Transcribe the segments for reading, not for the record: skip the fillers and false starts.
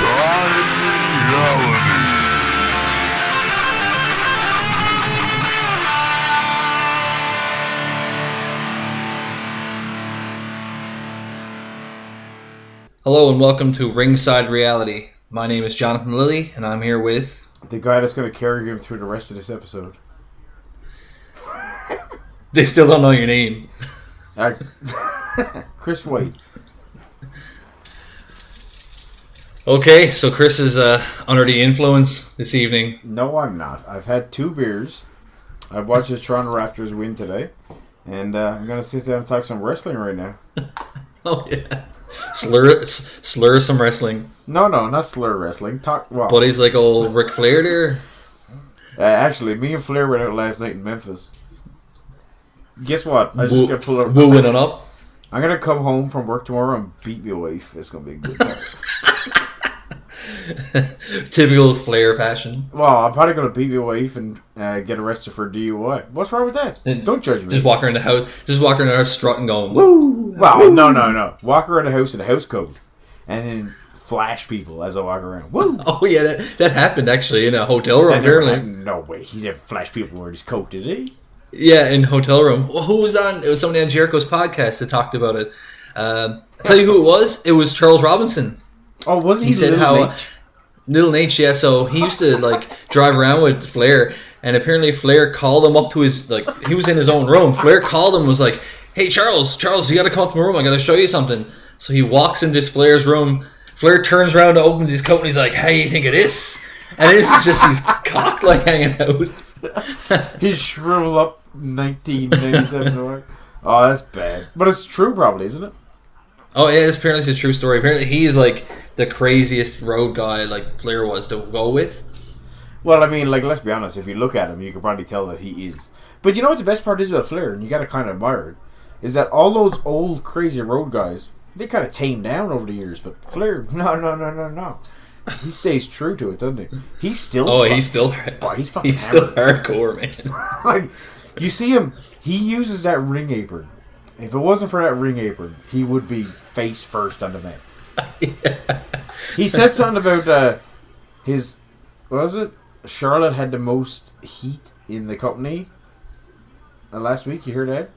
Reality. Hello and welcome to Ringside Reality. My name is Jonathan Lilly, and I'm here with... the guy that's going to carry him through the rest of this episode. They still don't know your name. Chris White. Okay, so Chris is under the influence this evening. No, I'm not. I've had 2 beers. I've watched the Toronto Raptors win today. And I'm going to sit down and talk some wrestling right now. Oh, yeah. Slur some wrestling. No, not slur wrestling. But he's like old Ric Flair there. Actually, me and Flair went out last night in Memphis. Guess what? I just got pulled up. Wooing it up. I'm going to come home from work tomorrow and beat my wife. It's going to be a good time. Typical Flair fashion. Well, I'm probably going to beat my wife and get arrested for DUI. What's wrong with that? Don't judge me. Just walk around the house. Just walk around the house strutting going, woo! Well, woo! No. Walk around the house in a house coat. And then flash people as I walk around. Woo! Oh, yeah, that happened actually in a hotel room, apparently. No way. He didn't flash people wearing his coat, did he? Yeah, in hotel room. Well, who was on? It was somebody on Jericho's podcast that talked about it. I'll tell you who it was. It was Charles Robinson. Oh, wasn't he? He said how Little Nate, yeah. So he used to drive around with Flair, and apparently Flair called him up to his he was in his own room. Flair called him, was like, "Hey Charles, you got to come up to my room. I got to show you something." So he walks into Flair's room. Flair turns around, opens his coat, and he's like, "How you think of this?" And it's just his cock hanging out. He shriveled up 1997. Oh, that's bad. But it's true, probably, isn't it? Oh, yeah, apparently it's a true story. Apparently he's the craziest road guy Flair was to go with. Well, I mean, let's be honest. If you look at him, you can probably tell that he is. But you know what the best part is about Flair, and you got to kind of admire it, is that all those old crazy road guys, they kind of tamed down over the years. But Flair, no. He stays true to it, doesn't he? He's still. Oh, he's still hardcore, man. You see him. He uses that ring apron. If it wasn't for that ring apron, he would be face first on the mat. Yeah. He said something about his. What was it? Charlotte had the most heat in the company last week. You heard that?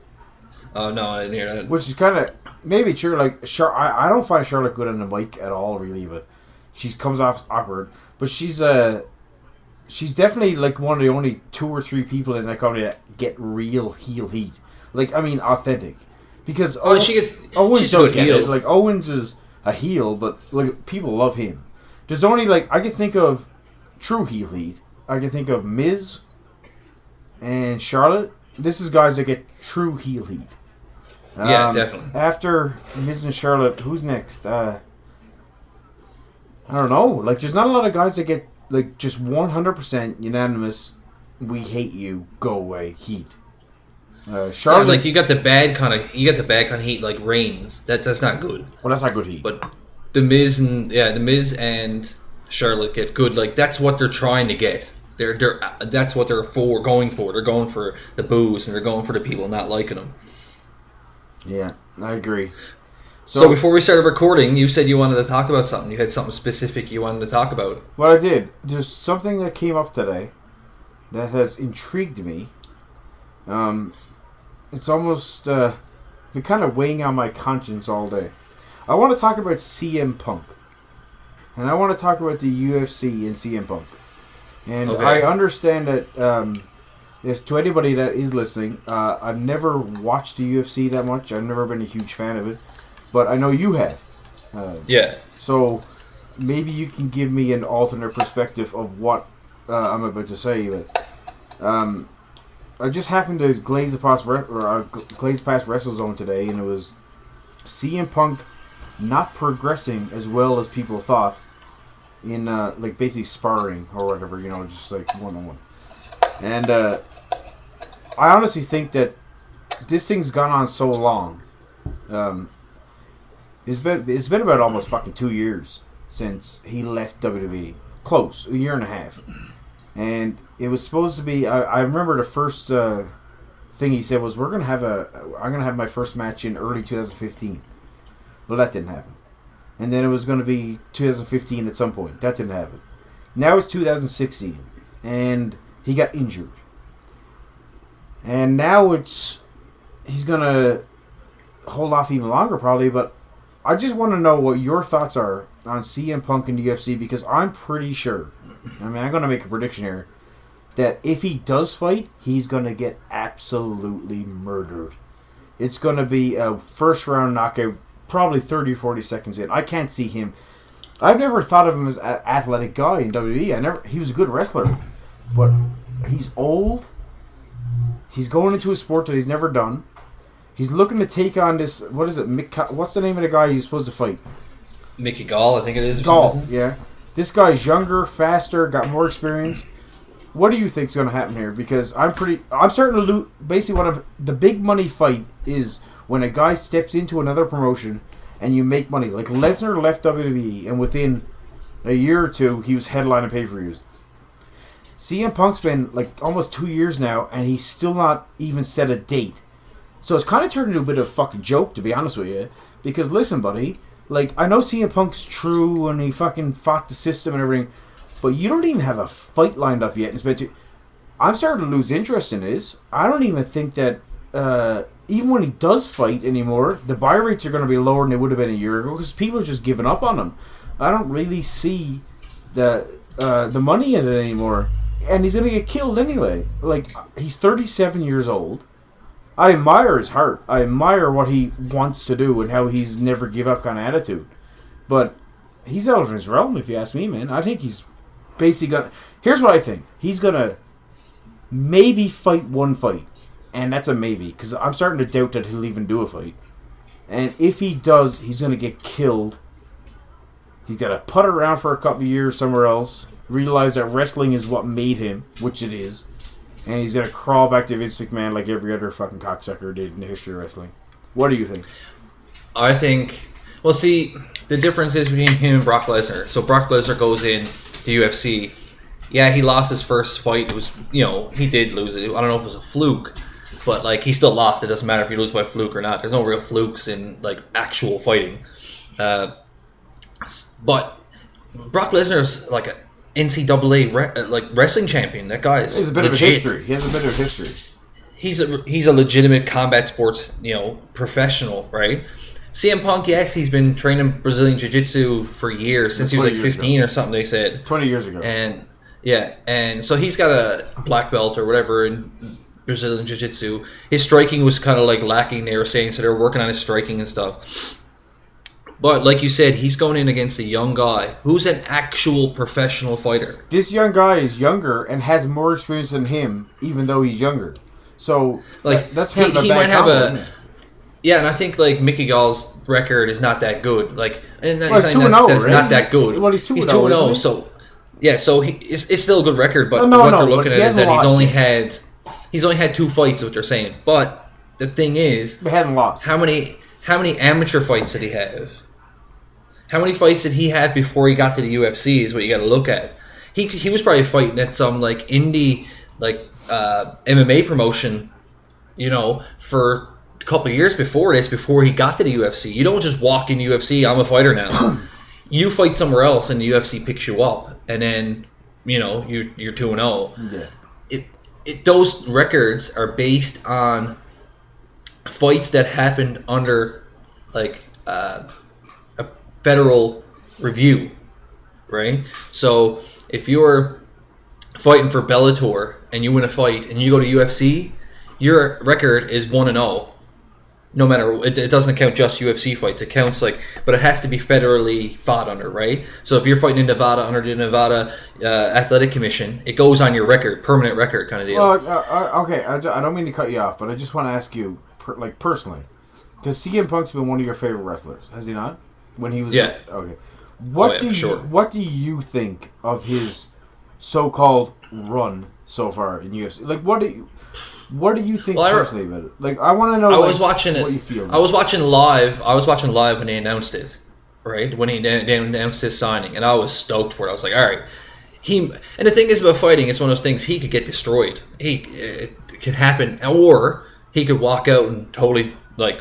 Oh no, I didn't hear that. Which is kind of maybe true. I don't find Charlotte good on the mic at all, really. But she comes off awkward. But she's definitely one of the only 2 or 3 people in that company that get real heel heat. Authentic. Because Owens she's don't get it. Owens is a heel, but people love him. There's only I can think of true heel heat. I can think of Miz and Charlotte. This is guys that get true heel heat. Yeah, definitely. After Miz and Charlotte, who's next? I don't know. There's not a lot of guys that get just 100% unanimous. We hate you. Go away. Heat. Charlotte, you got the bad kind of heat like Reigns. That's not good. Well, that's not good heat. But the Miz and Charlotte get good. That's what they're trying to get. That's what they're going for. They're going for the boos and they're going for the people not liking them. Yeah, I agree. So before we started recording, you said you wanted to talk about something. You had something specific you wanted to talk about. Well, I did. There's something that came up today that has intrigued me. It's almost been kind of weighing on my conscience all day. I want to talk about CM Punk. And I want to talk about the UFC and CM Punk. And okay. I understand that if to anybody that is listening, I've never watched the UFC that much. I've never been a huge fan of it. But I know you have. Yeah. So maybe you can give me an alternate perspective of what I'm about to say. But I just happened to glaze past WrestleZone today, and it was CM Punk not progressing as well as people thought in basically sparring or whatever, just one-on-one. And I honestly think that this thing's gone on so long. It's been about almost fucking 2 years since he left WWE. Close, a year and a half. And it was supposed to be. I remember the first thing he said was, I'm gonna have my first match in early 2015. Well, that didn't happen. and then it was going to be 2015 at some point. That didn't happen. Now it's 2016, and he got injured. And now he's going to hold off even longer probably, but I just want to know what your thoughts are on CM Punk in the UFC, because I'm pretty sure, I'm going to make a prediction here, that if he does fight, he's going to get absolutely murdered. It's going to be a first-round knockout, probably 30 or 40 seconds in. I can't see him. I've never thought of him as an athletic guy in WWE. He was a good wrestler, but he's old. He's going into a sport that he's never done. He's looking to take on this. What is it? What's the name of the guy he's supposed to fight? Mickey Gall, I think it is. Gall, yeah. This guy's younger, faster, got more experience. What do you think's going to happen here? Because I'm starting to lose. Basically, the big money fight is when a guy steps into another promotion and you make money. Like Lesnar left WWE, and within a year or two, he was headlining pay-per-views. CM Punk's been like almost 2 years now, and he's still not even set a date. So it's kind of turned into a bit of a fucking joke, to be honest with you. Because listen, buddy, like I know CM Punk's true, and he fucking fought the system and everything, but you don't even have a fight lined up yet. I'm starting to lose interest in this. I don't even think that even when he does fight anymore, the buy rates are going to be lower than they would have been a year ago because people are just giving up on him. I don't really see the money in it anymore. And he's going to get killed anyway. Like, he's 37 years old. I admire his heart. I admire what he wants to do and how he's never give up kind of attitude. But he's out of his realm, if you ask me, man. I think he's basically going to... Here's what I think. He's going to maybe fight one fight. And that's a maybe. Because I'm starting to doubt that he'll even do a fight. And if he does, he's going to get killed. He's got to putt around for a couple of years somewhere else. Realize that wrestling is what made him, which it is. And he's going to crawl back to Vince McMahon like every other fucking cocksucker did in the history of wrestling. What do you think? I think... Well, see, the difference is between him and Brock Lesnar. So Brock Lesnar goes in to UFC. Yeah, he lost his first fight. It was, he did lose it. I don't know if it was a fluke. But, like, he still lost. It doesn't matter if you lose by fluke or not. There's no real flukes in, like, actual fighting. But Brock Lesnar's, like, a NCAA wrestling champion. That guy is He has a bit of history. He has a bit of history. He's a legitimate combat sports, professional, right? CM Punk, yes, he's been training Brazilian Jiu-Jitsu for years, since he was like 15 or something, they said. 20 years ago. And so he's got a black belt or whatever in Brazilian Jiu-Jitsu. His striking was kind of like lacking, they were saying, so they were working on his striking and stuff. But like you said, he's going in against a young guy who's an actual professional fighter. This young guy is younger and has more experience than him, even though he's younger. So like that's kind of a he bad might have combo, isn't it? Yeah, and I think like Mickey Gall's record is not that good. Like, and well, he's 2-0, that's right? not that good. Well, he's 2-0. He's 2-0, so yeah, so it's still a good record. But no, what they're looking at is that he's only had 2 fights. Is what they're saying. But the thing is, he hasn't lost. How many amateur fights did he have? How many fights did he have before he got to the UFC is what you got to look at. He was probably fighting at some like indie MMA promotion, for a couple of years before he got to the UFC. You don't just walk in the UFC, I'm a fighter now. You fight somewhere else and the UFC picks you up, and then you're 2-0. Yeah. Those records are based on fights that happened under like a federal review, right? So if you're fighting for Bellator and you win a fight and you go to UFC, your record is 1-0. No matter, it doesn't count just UFC fights. It counts but it has to be federally fought under, right? So if you're fighting in Nevada under the Nevada Athletic Commission, it goes on your record, permanent record kind of deal. Okay, I don't mean to cut you off, but I just want to ask you, personally, because CM Punk's been one of your favorite wrestlers, has he not? When he was okay. What do you think of his so-called run so far in UFC? Like, what do you think personally about it? Like, I want to know. I was watching what you feel. I was watching live when he announced it, right? When he announced his signing, and I was stoked for it. I was like, all right. And the thing is about fighting, it's one of those things. He could get destroyed. It could happen, or he could walk out and totally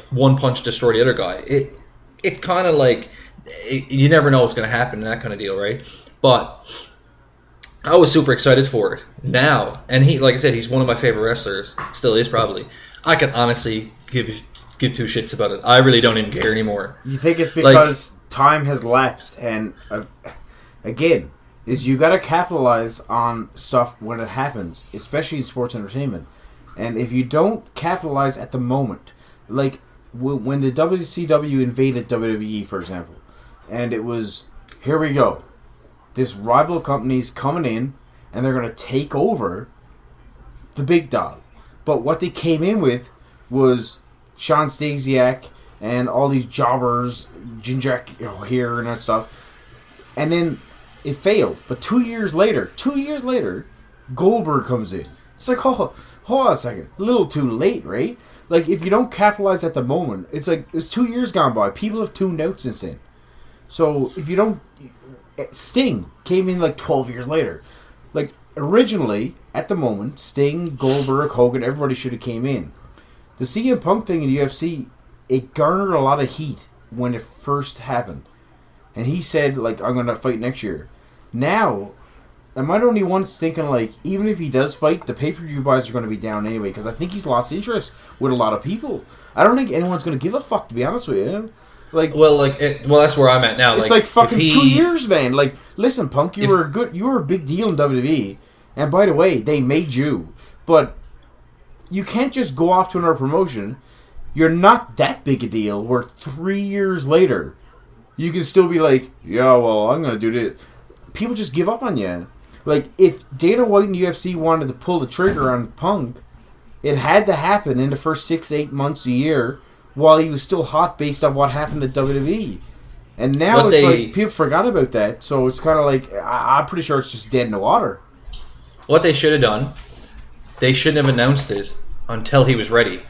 one punch destroy the other guy. It's kind of like you never know what's going to happen in that kind of deal, right? But I was super excited for it. Now, and he, like I said, he's one of my favorite wrestlers. Still is probably. I can honestly give two shits about it. I really don't even care anymore. You think it's because time has lapsed, and again, is you got to capitalize on stuff when it happens, especially in sports entertainment. And if you don't capitalize at the moment, like when the WCW invaded WWE, for example, and it was, here we go, this rival company's coming in, and they're going to take over the big dog. But what they came in with was Sean Stasiak and all these jobbers, Ginger here and that stuff. And then it failed. But 2 years later, Goldberg comes in. It's like, hold on a second. A little too late, right? Like, if you don't capitalize at the moment, it's like, it's 2 years gone by. People have tuned out since then. So, if you don't... Sting came in like 12 years later. Like, originally, at the moment, Sting, Goldberg, Hogan, everybody should have came in. The CM Punk thing in the UFC, it garnered a lot of heat when it first happened. And he said, like, I'm going to fight next year. Now, am I the only one thinking, like, even if he does fight, the pay-per-view buys are going to be down anyway, because I think he's lost interest with a lot of people. I don't think anyone's going to give a fuck, to be honest with you. Like, well, that's where I'm at now. It's like fucking 2 years, man. Like, listen, Punk, you were a big deal in WWE, and by the way, they made you. But you can't just go off to another promotion. You're not that big a deal. Where 3 years later, you can still be like, yeah, well, I'm gonna do this. People just give up on you. Like, if Dana White and UFC wanted to pull the trigger on Punk, it had to happen in the first 6-8 months a year, while he was still hot based on what happened at WWE. And now like people forgot about that, so it's kind of like, I'm pretty sure it's just dead in the water. What they should have done, they shouldn't have announced it until he was ready.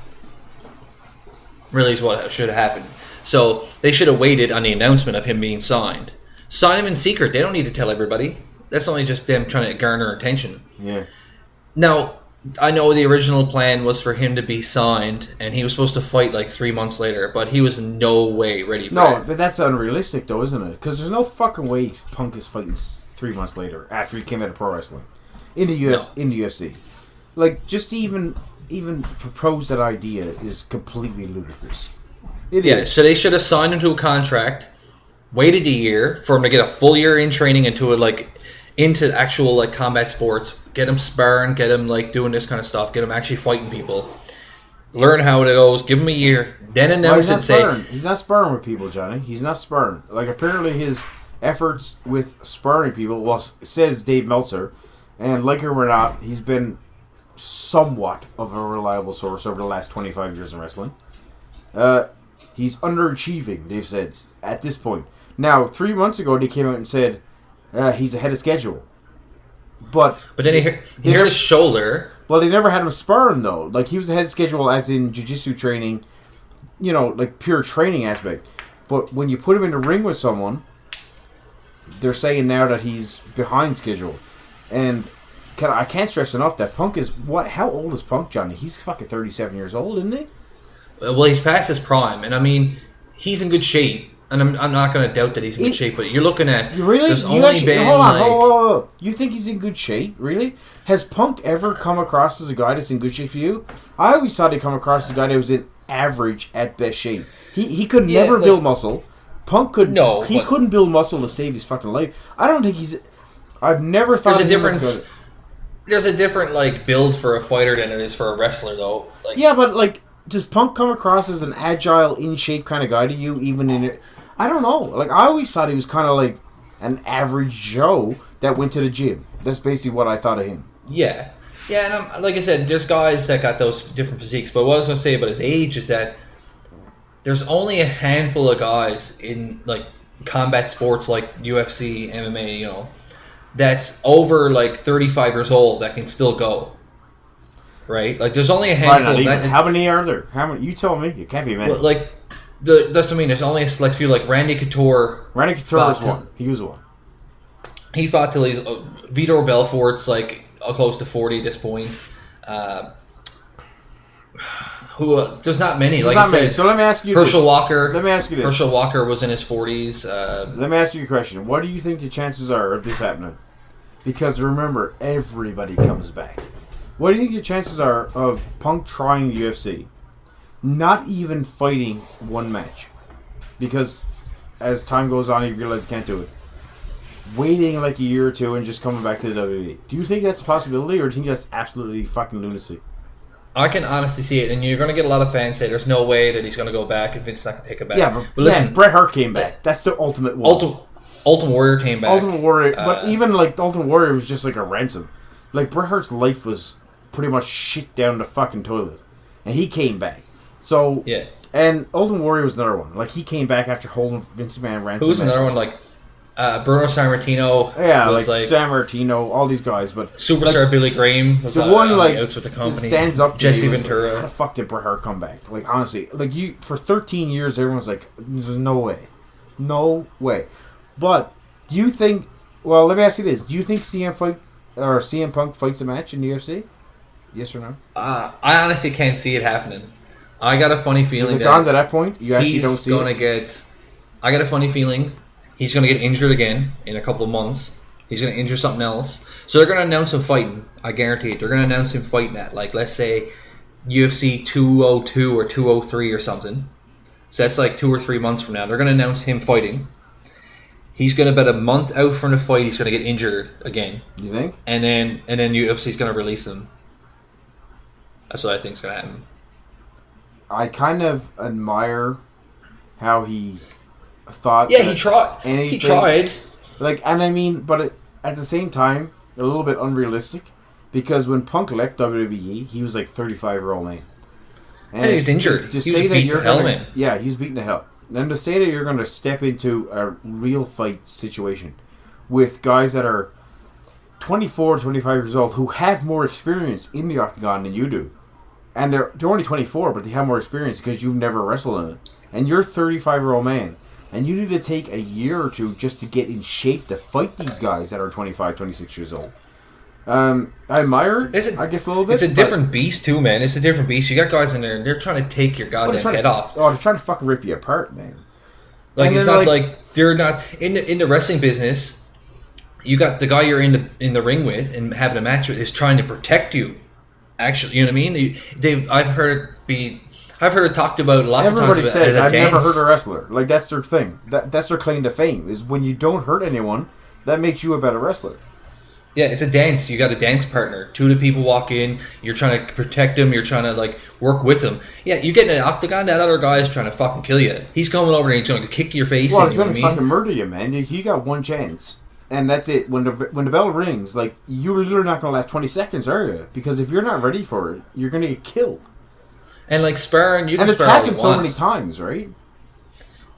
Really is what should have happened. So they should have waited on the announcement of him being signed. Sign him in secret. They don't need to tell everybody. That's only just them trying to garner attention. Yeah. Now, I know the original plan was for him to be signed, and he was supposed to fight like 3 months later, but he was in no way ready for it. But that's unrealistic, though, isn't it? Because there's no fucking way Punk is fighting 3 months later after he came out of pro wrestling in the UFC. Like, just even propose that idea is completely ludicrous. It is. So they should have signed him to a contract, waited a year for him to get a full year in training into actual like combat sports, get him sparring, get him like doing this kind of stuff, get him actually fighting people, learn how it goes, give him a year, then announce it. He's not sparring with people, Johnny. He's not sparring. Like, apparently his efforts with sparring people, says Dave Meltzer, and like it or not, he's been somewhat of a reliable source over the last 25 years in wrestling. He's underachieving, they've said, at this point. Now, 3 months ago, they came out and said he's ahead of schedule. But then he hurt his shoulder. Well, they never had him sparring, though. Like, he was ahead of schedule as in jiu-jitsu training, like pure training aspect. But when you put him in the ring with someone, they're saying now that he's behind schedule. And I can't stress enough that Punk is... How old is Punk, Johnny? He's fucking 37 years old, isn't he? Well, he's past his prime. And, I mean, he's in good shape. And I'm not going to doubt that he's in good shape, but you're looking at... Really? There's only been, hold on. You think he's in good shape? Really? Has Punk ever come across as a guy that's in good shape for you? I always thought he'd come across as a guy that was in average at best shape. He could never build muscle. Punk could... No. He couldn't build muscle to save his fucking life. I don't think he's... I've never thought... There's a difference... There's a different, like, build for a fighter than it is for a wrestler, though. Like, yeah, but, like, does Punk come across as an agile, in-shape kind of guy to you, even in it? I don't know. Like, I always thought he was kind of like an average Joe that went to the gym. That's basically what I thought of him. Yeah. Yeah, and like I said, there's guys that got those different physiques, but what I was going to say about his age is that there's only a handful of guys in, like, combat sports like UFC, MMA, that's over, like, 35 years old that can still go. Right? Like, there's only a handful. How many are there? You tell me. It can't be many. Well, like... That's what I mean. There's only a select few, like Randy Couture. Randy Couture was one. He was one. He fought till he's... Vitor Belfort's, like, close to 40 at this point. Who? There's not many. There's like not I many. said, So let me ask you Herschel this. Walker. Let me ask you this. Herschel Walker was in his 40s. Let me ask you a question. What do you think the chances are of this happening? Because remember, everybody comes back. What do you think the chances are of Punk trying the UFC? Not even fighting one match. Because as time goes on, he realizes he can't do it. Waiting like a year or two and just coming back to the WWE. Do you think that's a possibility, or do you think that's absolutely fucking lunacy? I can honestly see it, and you're going to get a lot of fans say there's no way that he's going to go back and Vince's not going to take it back. Yeah, but listen, Bret Hart came back. That's the ultimate one. Ultimate Warrior came back. Ultimate Warrior, but even like the Ultimate Warrior was just like a ransom. Like Bret Hart's life was pretty much shit down the fucking toilet, and he came back. So yeah, and Ultimate Warrior was another one. Like he came back after holding Vince McMahon ransom. Who's another one? Like Bruno Sammartino. Yeah, was like Sammartino, all these guys. But Superstar like, Billy Graham was the one like outs with the company. Stands up. To Jesse me Ventura. Like, how the fuck did Bret Hart come back? Like honestly, like you for 13 years, everyone's like, "There's no way, no way." But do you think? Well, let me ask you this: do you think CM Punk fights a match in the UFC? Yes or no? I honestly can't see it happening. I got a funny feeling Is it gone to that point? You actually don't see it? I got a funny feeling he's going to get injured again in a couple of months. He's going to injure something else. So they're going to announce him fighting. I guarantee it. They're going to announce him fighting at, like, let's say, UFC 202 or 203 or something. So that's like 2 or 3 months from now. They're going to announce him fighting. He's going to bet a month out from the fight. He's going to get injured again. You think? And then UFC's going to release him. That's what I think is going to happen. I kind of admire how he thought. Yeah, he tried. He tried. Like, and I mean, but at the same time, a little bit unrealistic, because when Punk left WWE, he was like 35-year-old man, and he was injured. To he say was that beat to hell, man. Yeah, he's beaten to hell. And to say that you're going to step into a real fight situation with guys that are 24, 25 years old who have more experience in the octagon than you do. And they're only 24, but they have more experience because you've never wrestled in it. And you're a 35-year-old man. And you need to take a year or two just to get in shape to fight these guys that are 25, 26 years old. I admire it, I guess, a little bit. It's a different beast, too, man. It's a different beast. You got guys in there, and they're trying to take your goddamn head off. Oh, they're trying to fucking rip you apart, man. Like, and it's not like they're not... In the wrestling business, you got the guy you're in the ring with and having a match with is trying to protect you. Actually, you know what I mean? I've heard it talked about lots of times. Everybody says, I've never hurt a wrestler. Like, that's their thing. That's their claim to fame, is when you don't hurt anyone, that makes you a better wrestler. Yeah, it's a dance. You got a dance partner. Two of the people walk in. You're trying to protect them. You're trying to, like, work with them. Yeah, you get in an octagon, that other guy is trying to fucking kill you. He's coming over and he's going to kick your face. Well, he's going to fucking murder you, man. You got one chance. And that's it. When the bell rings, like, you're literally not going to last 20 seconds, are you? Because if you're not ready for it, you're going to get killed. And, like, sparring, you can spar all you want. And it's happened so many times, right?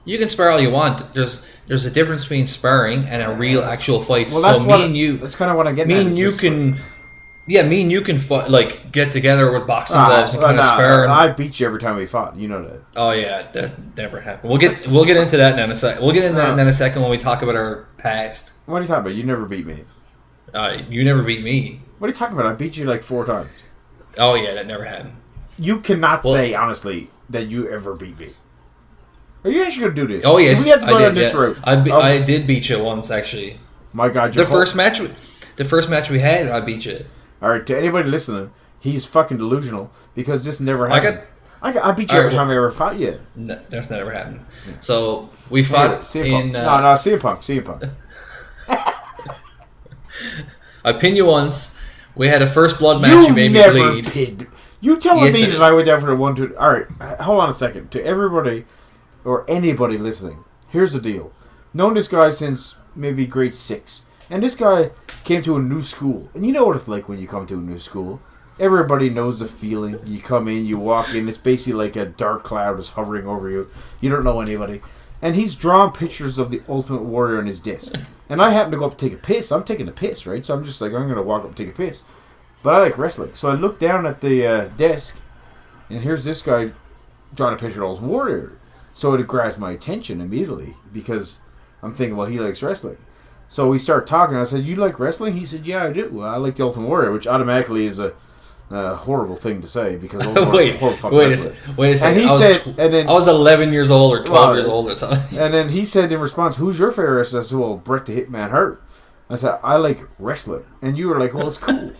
You can spar all you want. There's a difference between sparring and a real actual fight. Well, that's that's kind of what I'm getting at. Me and you can fight, like, get together with boxing gloves and kind of spar. I beat you every time we fought. You know that. Oh yeah, that never happened. We'll get into that in a second. We'll get into that in a second when we talk about our past. What are you talking about? You never beat me. You never beat me. What are you talking about? I beat you like 4 times. Oh yeah, that never happened. You cannot say honestly that you ever beat me. Are you actually going to do this? Oh yes, we have to go down this route? I did beat you once actually. My God, the first match we had, I beat you. All right, to anybody listening, he's fucking delusional because this never happened. I beat you every time I ever fought you. No, that's never happened. So we fought in. CM Punk. I pinned you once. We had a first blood match. You made me bleed. Pinned. You telling me that I went down for the 1-2? All right, hold on a second. To everybody or anybody listening, here's the deal. Known this guy since maybe grade 6. And this guy came to a new school. And you know what it's like when you come to a new school. Everybody knows the feeling. You come in, you walk in. It's basically like a dark cloud is hovering over you. You don't know anybody. And he's drawn pictures of the Ultimate Warrior on his disc. And I happen to go up to take a piss. I'm taking a piss, right? So I'm just like, I'm going to walk up and take a piss. But I like wrestling. So I look down at the desk. And here's this guy drawing a picture of Ultimate Warrior. So it grabs my attention immediately. Because I'm thinking, well, he likes wrestling. So we start talking. I said, "You like wrestling?" He said, "Yeah, I do. Well, I like the Ultimate Warrior," which automatically is a Horrible thing to say because wait a second. And he said, I was 11 years old or 12 years old or something. And then he said in response, "Who's your favorite wrestler?" I said, "Well, Bret the Hitman Hart." I said, "I like wrestling," and you were like, "Well, it's cool."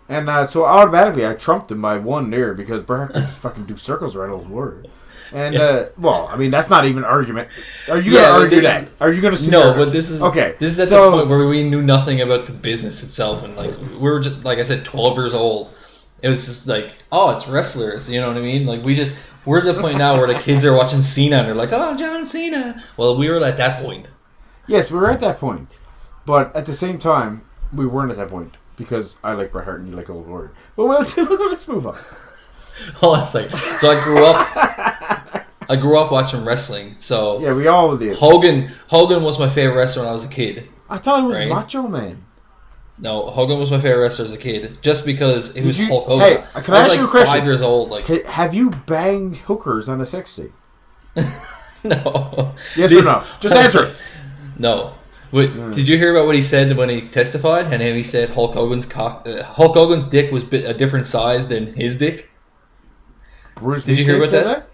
And so automatically I trumped him by one there because Bret could fucking do circles around old word. And well, I mean that's not even an argument. Are you going to argue that? Are you going to no? But this is okay. This is at the point where we knew nothing about the business itself, and like we were just like I said, 12 years old. It was just like, oh, it's wrestlers. You know what I mean? Like we're at the point now where the kids are watching Cena and they're like, oh, John Cena. Well, we were at that point. Yes, we were at that point, but at the same time, we weren't at that point because I like Bret Hart and you like old Warrior. But let's move on. Hold on a second. So I grew up watching wrestling. So yeah, we all did. Hogan was my favorite wrestler when I was a kid. I thought it was Macho Man. No, Hogan was my favorite wrestler as a kid, just because he was Hulk Hogan. Hey, can I ask you a question? 5 years old. Like, have you banged hookers on a sex tape? No. Yes or no? Just answer it. No. Did you hear about what he said when he testified? And he said Hulk Hogan's dick was a different size than his dick. Did you hear about that?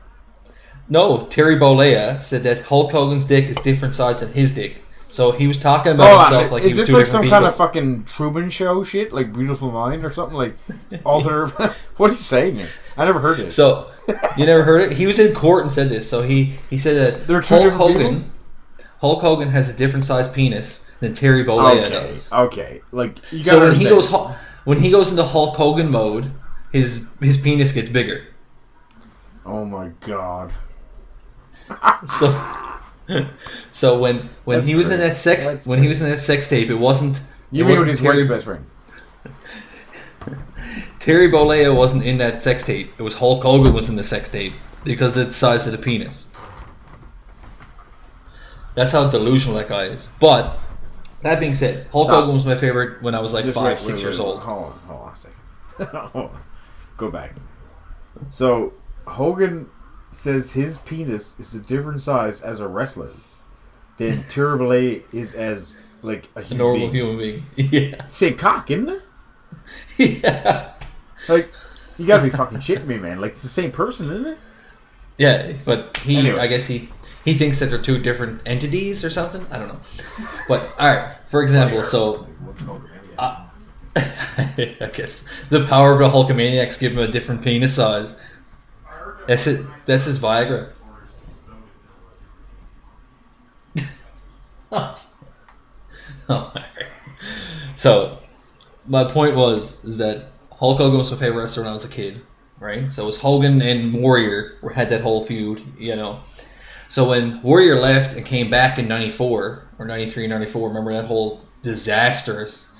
No, Terry Bollea said that Hulk Hogan's dick is different size than his dick. So he was talking about himself like he was two different people. Is this like some kind of fucking Truman Show shit? Like Beautiful Mind or something? Like alter... What are you saying? I never heard it. So, you never heard it? He was in court and said this. So he said that Hulk Hogan has a different size penis than Terry Bollea does. Okay. Like, you so when he goes into Hulk Hogan mode, his penis gets bigger. Oh my god. So when he was in that sex tape, it wasn't. You mean with his wife's best friend? Terry Bollea wasn't in that sex tape. It was Hulk Hogan was in the sex tape because of the size of the penis. That's how delusional that guy is. But that being said, Hulk Hogan was my favorite when I was like 5-6 years old. Hold on a second. Go back. So Hogan says his penis is a different size as a wrestler than Terry Bollea is as like a normal human being. Yeah. Same cock, isn't it? Yeah. Like, you gotta be fucking shitting me, man. Like, it's the same person, isn't it? Yeah, but I guess he thinks that they're two different entities or something. I don't know. But alright, for example, so I guess the power of the Hulkamaniacs give him a different penis size. That's it. That's his Viagra. So, my point is that Hulk Hogan was my favorite wrestler when I was a kid, right? So it was Hogan and Warrior had that whole feud, you know. So when Warrior left and came back in 94 or 93, 94, remember that whole disastrous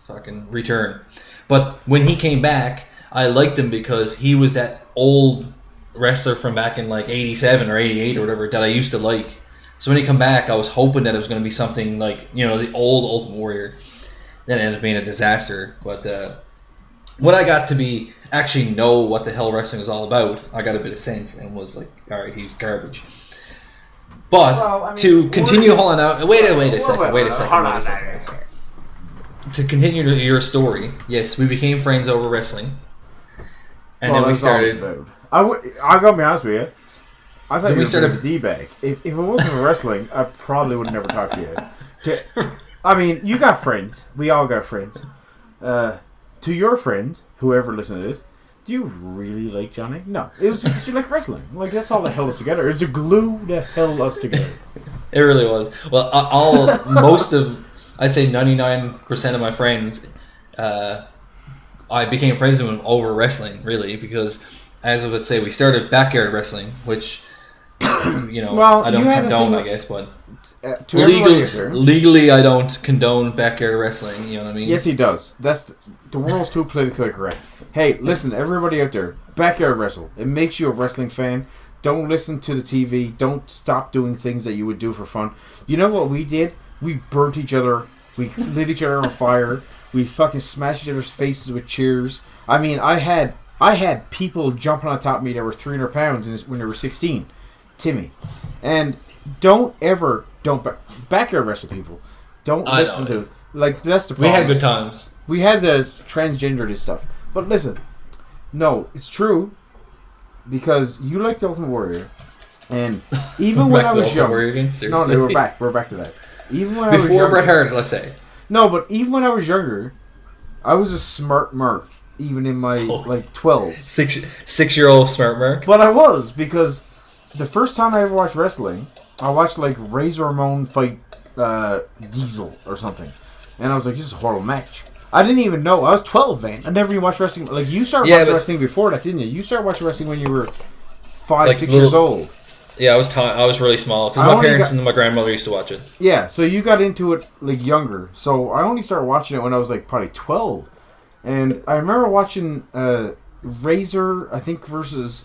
fucking return. But when he came back, I liked him because he was that old wrestler from back in like 87 or 88 or whatever that I used to like. So when he come back, I was hoping that it was going to be something like, you know, the old Ultimate Warrior. Then it ended up being a disaster. But when I got to be actually know what the hell wrestling was all about, I got a bit of sense and was like, all right, he's garbage. But to continue, hold on now. Wait a second. To continue your story, yes, we became friends over wrestling, and then we started. I gotta be honest with you. I thought you were a D-bag. If it wasn't for wrestling, I probably would never talk to you. I mean, you got friends. We all got friends. To your friends, whoever listens to this, do you really like Johnny? No. It was because you like wrestling. Like, that's all that held us together. It's a glue that held us together. It really was. Well, I'd say 99% of my friends, I became friends with them over wrestling, really, because, as I would say, we started backyard wrestling, which, you know, I don't condone, I guess, but legally I don't condone backyard wrestling, you know what I mean? Yes, he does. The world's too politically correct. Hey, listen, everybody out there, backyard wrestle. It makes you a wrestling fan. Don't listen to the TV. Don't stop doing things that you would do for fun. You know what we did? We burnt each other. We lit each other on fire. We fucking smashed each other's faces with chairs. I mean, I had people jumping on top of me that were 300 pounds when they were 16. Timmy. And don't backyard wrestle people. Don't listen to Like, that's the We problem. had good times. We had the transgendered stuff. But listen, no, it's true. Because you like the Ultimate Warrior. And even when I was young... No, we're back. We're back to that. Even when I was Before younger, Bret Hart, let's say. No, but even when I was younger, I was a smart merc. Even in my, 12. 6-year-old smart merc. But I was, because the first time I ever watched wrestling, I watched, Razor Ramon fight Diesel or something. And I was like, this is a horrible match. I didn't even know. I was 12, man. I never even watched wrestling. Like, you started watching wrestling before that, didn't you? You started watching wrestling when you were 5, 6 years old. Yeah, I was really small. Because my parents and my grandmother used to watch it. Yeah, so you got into it, younger. So I only started watching it when I was, probably 12. And I remember watching Razor, I think, versus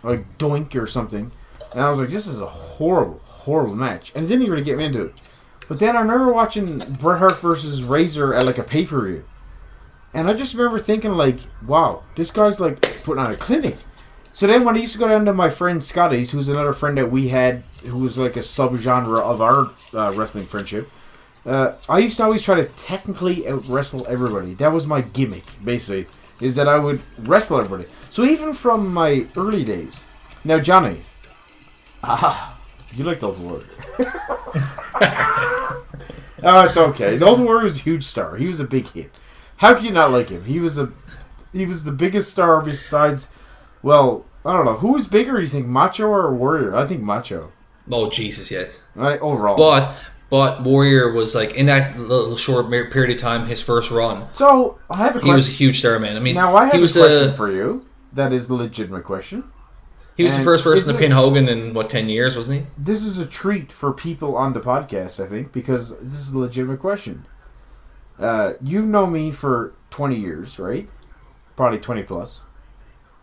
Doink or something. And I was like, this is a horrible, horrible match. And it didn't really get me into it. But then I remember watching Bret Hart versus Razor at a pay-per-view. And I just remember thinking wow, this guy's putting on a clinic. So then when I used to go down to my friend Scotty's, who's another friend that we had, who was a subgenre of our wrestling friendship, I used to always try to technically out-wrestle everybody. That was my gimmick, basically, is that I would wrestle everybody. So even from my early days... Now, Johnny... you like the Ultimate Warrior. Oh, it's okay. The Ultimate Warrior was a huge star. He was a big hit. How could you not like him? He was the biggest star besides... Well, I don't know. Who was bigger, do you think? Macho or Warrior? I think Macho. Oh, Jesus, yes. Overall. But Warrior was in that little short period of time, his first run. So I have a question. He was a huge star, man. I mean, now I have a question for you. That is a legitimate question. He was the first person to pin Hogan in 10 years, wasn't he? This is a treat for people on the podcast, I think, because this is a legitimate question. You've known me for 20 years, right? Probably 20 plus,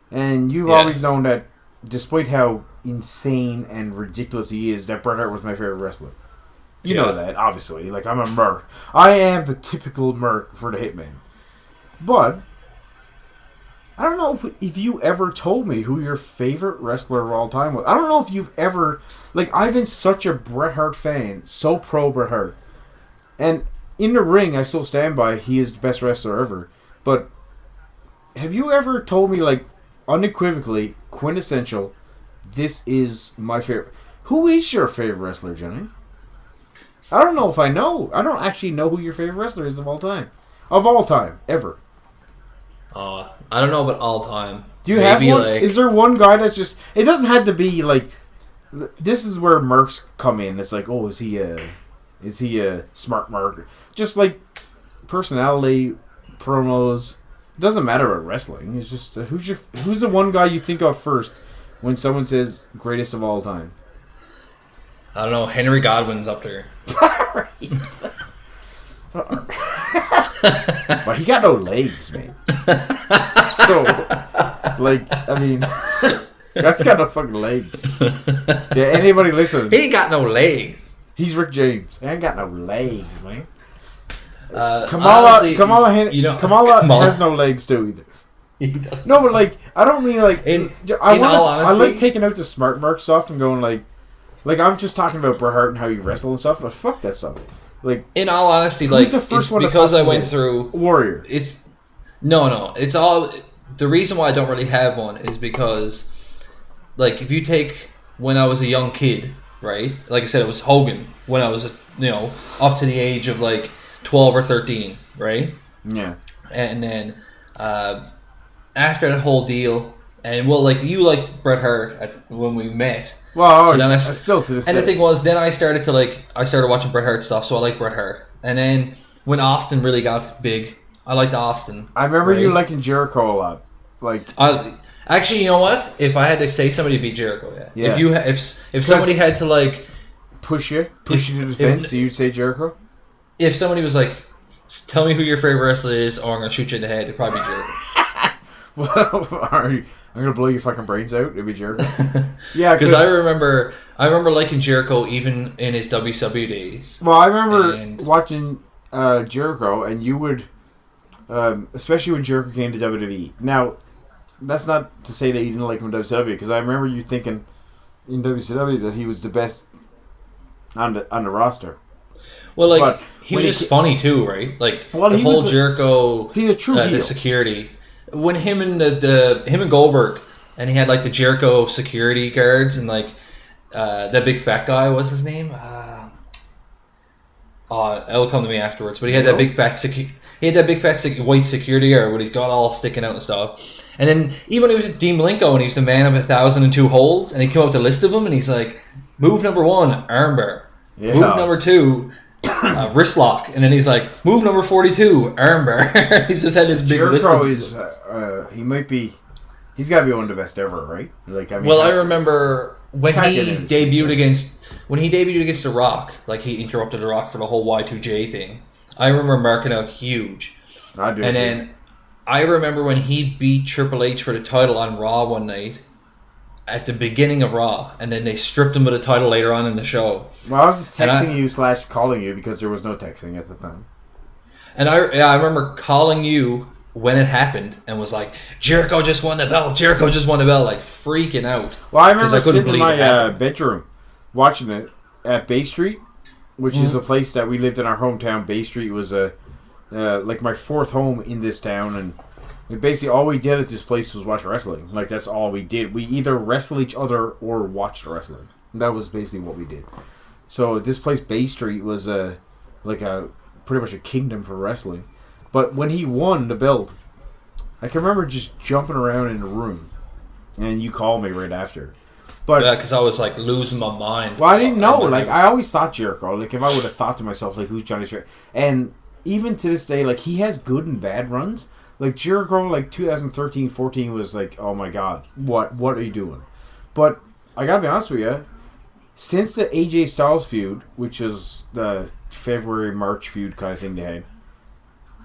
and you've always known that, despite how insane and ridiculous he is, that Bret Hart was my favorite wrestler. You know that, obviously. I'm a merc. I am the typical merc for the Hitman. But I don't know if you ever told me who your favorite wrestler of all time was. I don't know if you've ever... I've been such a Bret Hart fan. So pro Bret Hart. And in the ring, I still stand by he is the best wrestler ever. But have you ever told me, unequivocally, quintessential, this is my favorite... Who is your favorite wrestler, Johnny? I don't know if I know. I don't actually know who your favorite wrestler is of all time. Of all time. Ever. I don't know about all time. Do you have one? Is there one guy that's just... It doesn't have to be, This is where mercs come in. It's is he a smart merc? Just, personality, promos. It doesn't matter about wrestling. It's just, who's the one guy you think of first when someone says greatest of all time? I don't know. Henry Godwin's up there. But he got no legs, man. So, that's got no fucking legs. Yeah, anybody listen? He ain't got no legs. He's Rick James. He ain't got no legs, man. Kamala has no legs too either. He doesn't. No, but I don't mean I like taking out the smart merc stuff and going I'm just talking about Bret Hart and how you wrestle and stuff. But fuck that stuff. In all honesty, the first one because I went through Warrior. It's no. It's all the reason why I don't really have one is because, if you take when I was a young kid, right? Like I said, it was Hogan when I was up to the age of 12 or 13, right? Yeah. And then after that whole deal, and you like Bret Hart when we met. Well, so then I still to this and day. the thing was, then I started to I started watching Bret Hart stuff, so I like Bret Hart. And then when Austin really got big, I liked Austin. I remember you liking Jericho a lot. Actually, you know what? If I had to say somebody, beat Jericho. Yeah. If somebody had to push you to the fence, so you'd say Jericho. If somebody was tell me who your favorite wrestler is, or I'm gonna shoot you in the head, it'd probably be Jericho. Well, I'm gonna blow your fucking brains out. It'd be Jericho. Yeah, because I remember liking Jericho even in his WCW days. Well, I remember watching Jericho, and you would, especially when Jericho came to WWE. Now, that's not to say that you didn't like him in WCW, because I remember you thinking in WCW that he was the best on the roster. Well, like, But he was when just funny too, right? Like, Well, the he whole was Jericho, he's a true the heel. security. When him and him and Goldberg, and he had like the Jericho security guards, and like that big fat guy, what's his name? It'll come to me afterwards. But he had that big fat white security guard where he's got all sticking out and stuff. And then even when he was at Dean Malenko and he used to man up 1,002 holds, and he came up with a list of them, and he's like, move number 1, armbar. Yeah. Move number 2, wrist lock. And then he's like, move number 42, armbar. He's just had this big list. Jericho is he's got to be one of the best ever, right? Like, I mean, I remember when he debuted against The Rock, like he interrupted The Rock for the whole Y2J thing. I remember marking out huge. I do. And then I remember when he beat Triple H for the title on Raw one night, at the beginning of Raw, and then they stripped him of the title later on in the show. Well, I was just texting you / calling you because there was no texting at the time. And I remember calling you when it happened and was like, Jericho just won the belt, like freaking out. Well, I remember sitting in my bedroom watching it at Bay Street, which is a place that we lived in our hometown. Bay Street was like my fourth home in this town, and basically all we did at this place was watch wrestling. Like, that's all we did. We either wrestled each other or watched wrestling. That was basically what we did. So this place, Bay Street, was pretty much a kingdom for wrestling. But when he won the belt, I can remember just jumping around in the room, and you called me right after. But yeah, because I was like losing my mind. Well, I didn't know. Like, I always thought Jericho. Like, if I would have thought to myself, like, who's Johnny Jericho? And even to this day, like, he has good and bad runs. Like, Jericho, like, 2013-14 was like, oh my god, what are you doing? But I gotta be honest with you, since the AJ Styles feud, which is the February-March feud kind of thing they had,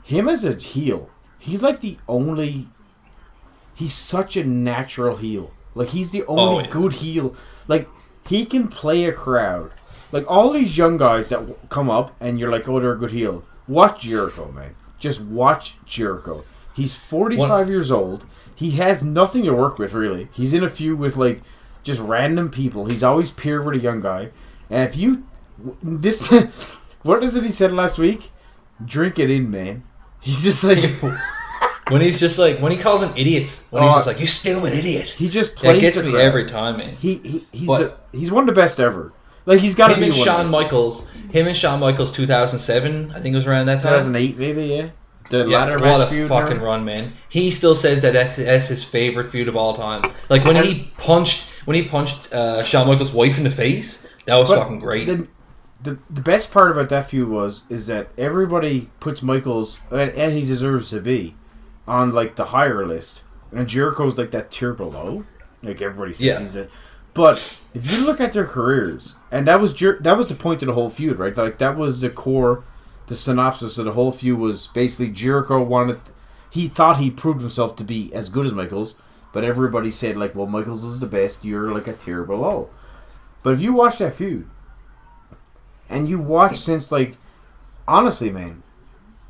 him as a heel, he's like the only... He's such a natural heel. Like, he's the only good heel. Like, he can play a crowd. Like, all these young guys that come up, and you're like, oh, they're a good heel. Watch Jericho, man. Just watch Jericho. He's 45 years old. He has nothing to work with, really. He's in a feud with, like, just random people. He's always paired with a young guy. And if you... What is it he said last week? Drink it in, man. He's just like... when he calls them idiots. When he's just like, you stupid idiot. He just plays that gets me every time, man. He's one of the best ever. Like, he's got to be one. Him and Shawn Michaels 2007, I think it was around that time. 2008, maybe, yeah. The ladder match what a feud fucking run, man. He still says that's his favorite feud of all time. Like, when he punched Shawn Michaels' wife in the face, that was fucking great. The best part about that feud is that everybody puts Michaels, and he deserves to be, on, like, the higher list. And Jericho's, like, that tier below. Like, everybody says he's a... But if you look at their careers, and that was the point of the whole feud, right? Like, that was the core, the synopsis of the whole feud was basically Jericho he thought he proved himself to be as good as Michaels, but everybody said, like, well, Michaels is the best, you're, like, a tier below. But if you watch that feud, and you watch since, like, honestly, man,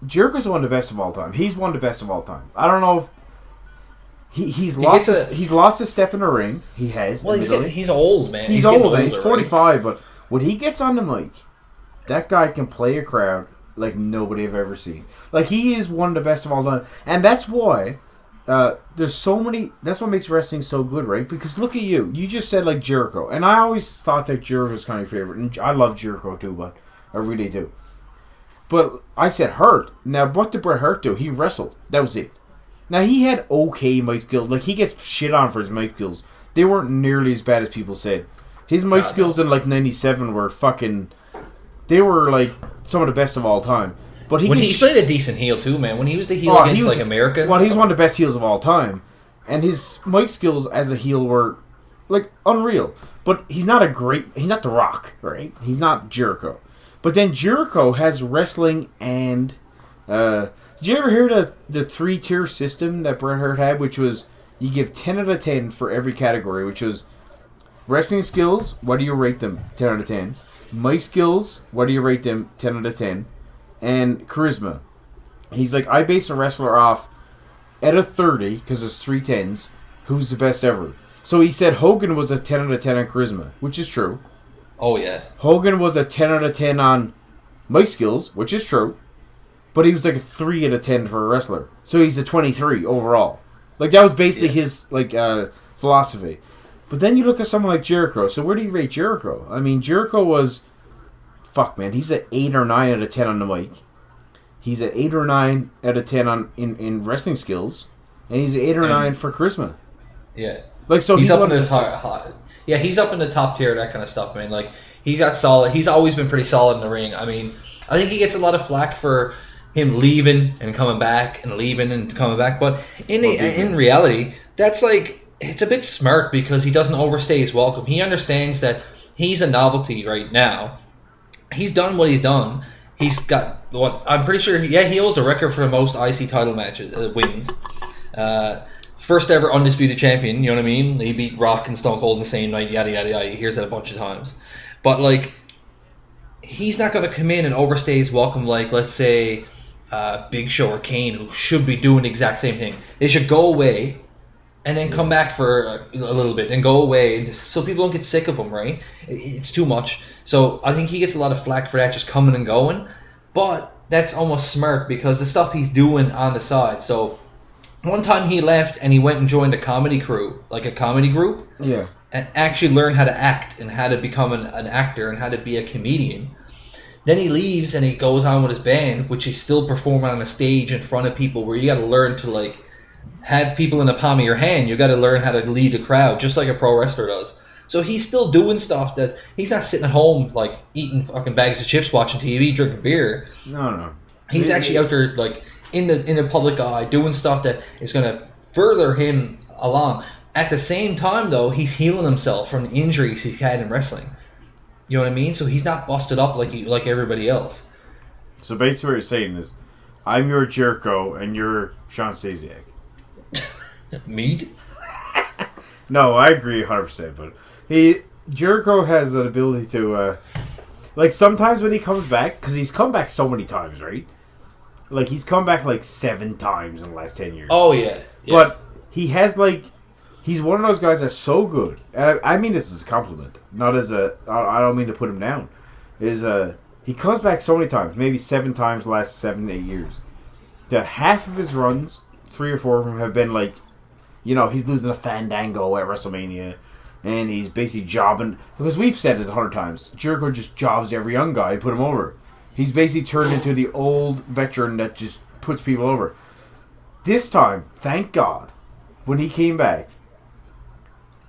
Jericho's one of the best of all time. He's one of the best of all time. I don't know if he's lost his step in the ring. He has. Well, he's old, man. He's old, man. He's 45, but when he gets on the mic, that guy can play a crowd like nobody I've ever seen. Like, he is one of the best of all time, and that's why there's so many. That's what makes wrestling so good, right? Because look at you. You just said, like, Jericho, and I always thought that Jericho was kind of your favorite, and I love Jericho too, but I really do. But I said Hurt. Now, what did Bret Hart do? He wrestled. That was it. Now, he had okay mic skills. Like, he gets shit on for his mic skills. They weren't nearly as bad as people said. His mic skills in, like, 97 were fucking... They were, like, some of the best of all time. But he played a decent heel, too, man. When he was the heel against, like, America... Well, he's one of the best heels of all time. And his mic skills as a heel were, like, unreal. But he's not He's not The Rock, right? He's not Jericho. But then Jericho has wrestling and... did you ever hear the 3-tier system that Bret Hart had, which was you give 10 out of 10 for every category, which was wrestling skills, what do you rate them? 10 out of 10. Mic skills, what do you rate them? 10 out of 10. And charisma. He's like, I base a wrestler off out of 30, because there's 3 10s, who's the best ever. So he said Hogan was a 10 out of 10 on charisma, which is true. Oh, yeah. Hogan was a 10 out of 10 on mic skills, which is true, but he was like a 3 out of 10 for a wrestler. So he's a 23 overall. Like, that was basically his, like, philosophy. But then you look at someone like Jericho. So where do you rate Jericho? I mean, Jericho was... Fuck, man. He's an 8 or 9 out of 10 on the mic. He's an 8 or 9 out of 10 in wrestling skills. And he's an 8 or 9 for charisma. Yeah. Like, so he's up in the top... Yeah, he's up in the top tier, that kind of stuff, man. Like, he got solid. He's always been pretty solid in the ring. I mean, I think he gets a lot of flack for him leaving and coming back and leaving and coming back. But in reality, that's like... It's a bit smart because he doesn't overstay his welcome. He understands that he's a novelty right now. He's done what he's done. He's got what I'm pretty sure. He holds the record for the most IC title matches wins. First ever undisputed champion. You know what I mean? He beat Rock and Stone Cold in the same night. Yada yada yada. He hears that a bunch of times. But like, he's not going to come in and overstay his welcome like, let's say, Big Show or Kane, who should be doing the exact same thing. They should go away. And then come back for a little bit and go away so people don't get sick of him, right? It's too much. So I think he gets a lot of flack for that, just coming and going. But that's almost smart because the stuff he's doing on the side. So one time he left and he went and joined a comedy crew, like a comedy group. Yeah. And actually learned how to act and how to become an actor and how to be a comedian. Then he leaves and he goes on with his band, which he's still performing on a stage in front of people where you got to learn to, like, have people in the palm of your hand. You got to learn how to lead a crowd, just like a pro wrestler does. So he's still doing stuff he's not sitting at home like eating fucking bags of chips, watching TV, drinking beer. No. He's actually out there like in the public eye, doing stuff that is going to further him along. At the same time, though, he's healing himself from the injuries he's had in wrestling. You know what I mean? So he's not busted up like everybody else. So basically, what you're saying is, I'm your Jericho and you're Sean Stasiak. Meat? No, I agree 100%. But Jericho has the ability to, like, sometimes when he comes back, because he's come back so many times, right? Like, he's come back like 7 times in the last 10 years. Oh yeah. But he has like, he's one of those guys that's so good. And I mean this as a compliment, not as I don't mean to put him down. He comes back so many times, maybe 7 times the last 7, 8 years, that half of his runs, 3 or 4 of them, have been like, you know, he's losing a Fandango at WrestleMania, and he's basically jobbing. Because we've said it 100 times, Jericho just jobs every young guy and put him over. He's basically turned into the old veteran that just puts people over. This time, thank God, when he came back,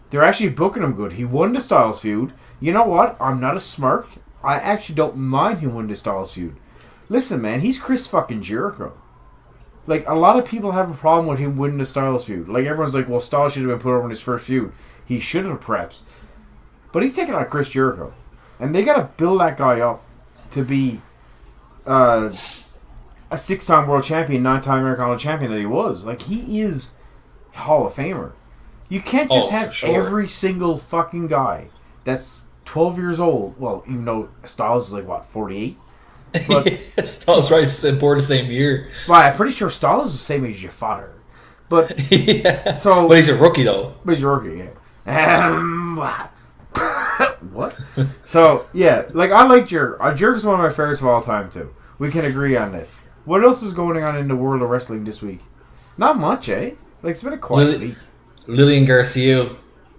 they're actually booking him good. He won the Styles feud. You know what? I'm not a smirk. I actually don't mind him winning the Styles feud. Listen, man, he's Chris fucking Jericho. Like, a lot of people have a problem with him winning the Styles feud. Like, everyone's like, well, Styles should have been put over in his first feud. He should have, perhaps. But he's taking on Chris Jericho. And they got to build that guy up to be a 6-time world champion, 9-time American Idol champion that he was. Like, he is Hall of Famer. You can't just have every single fucking guy that's 12 years old. Well, even though Styles is like, what, 48? But Styles right born the same year. Well, I'm pretty sure Styles is the same age as your father. But yeah. So, but he's a rookie though. But he's a rookie, yeah. What? So yeah, like I like Jericho. Jericho's one of my favorites of all time too. We can agree on that. What else is going on in the world of wrestling this week? Not much, eh? Like it's been a quiet week. Lillian Garcia,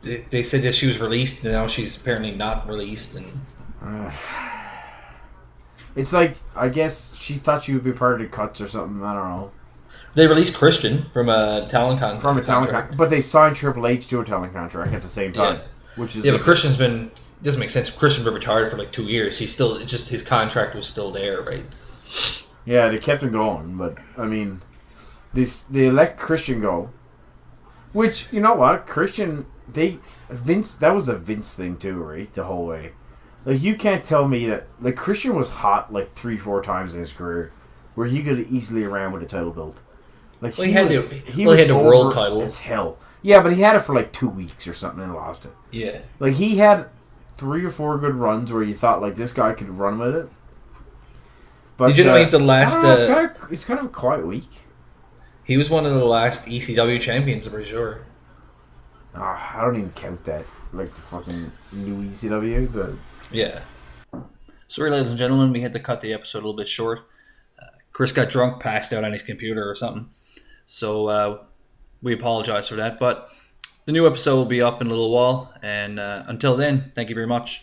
they said that she was released, and now she's apparently not released, and. It's like, I guess she thought she would be part of the cuts or something. I don't know. They released Christian from a talent contract. But they signed Triple H to a talent contract at the same time. Yeah, which is but Christian's been... doesn't make sense. Christian's been retired for like 2 years. He's still... just his contract was still there, right? Yeah, they kept him going. But, I mean... They let Christian go. Which, you know what? Christian... Vince... That was a Vince thing too, right? The whole way. Like, you can't tell me that... Like, Christian was hot, like, 3-4 times in his career, where he could have easily ran with a title belt. Like, well, he had the world title. As hell. Yeah, but he had it for, like, 2 weeks or something and lost it. Yeah. Like, he had 3 or 4 good runs where you thought, like, this guy could run with it. But, did you know he's the last... it's kind of a quiet week. He was one of the last ECW champions, I'm pretty sure. I don't even count that. Like, the fucking new ECW, Yeah. Sorry, ladies and gentlemen, we had to cut the episode a little bit short. Chris got drunk, passed out on his computer or something. So we apologize for that. But the new episode will be up in a little while. And until then, thank you very much.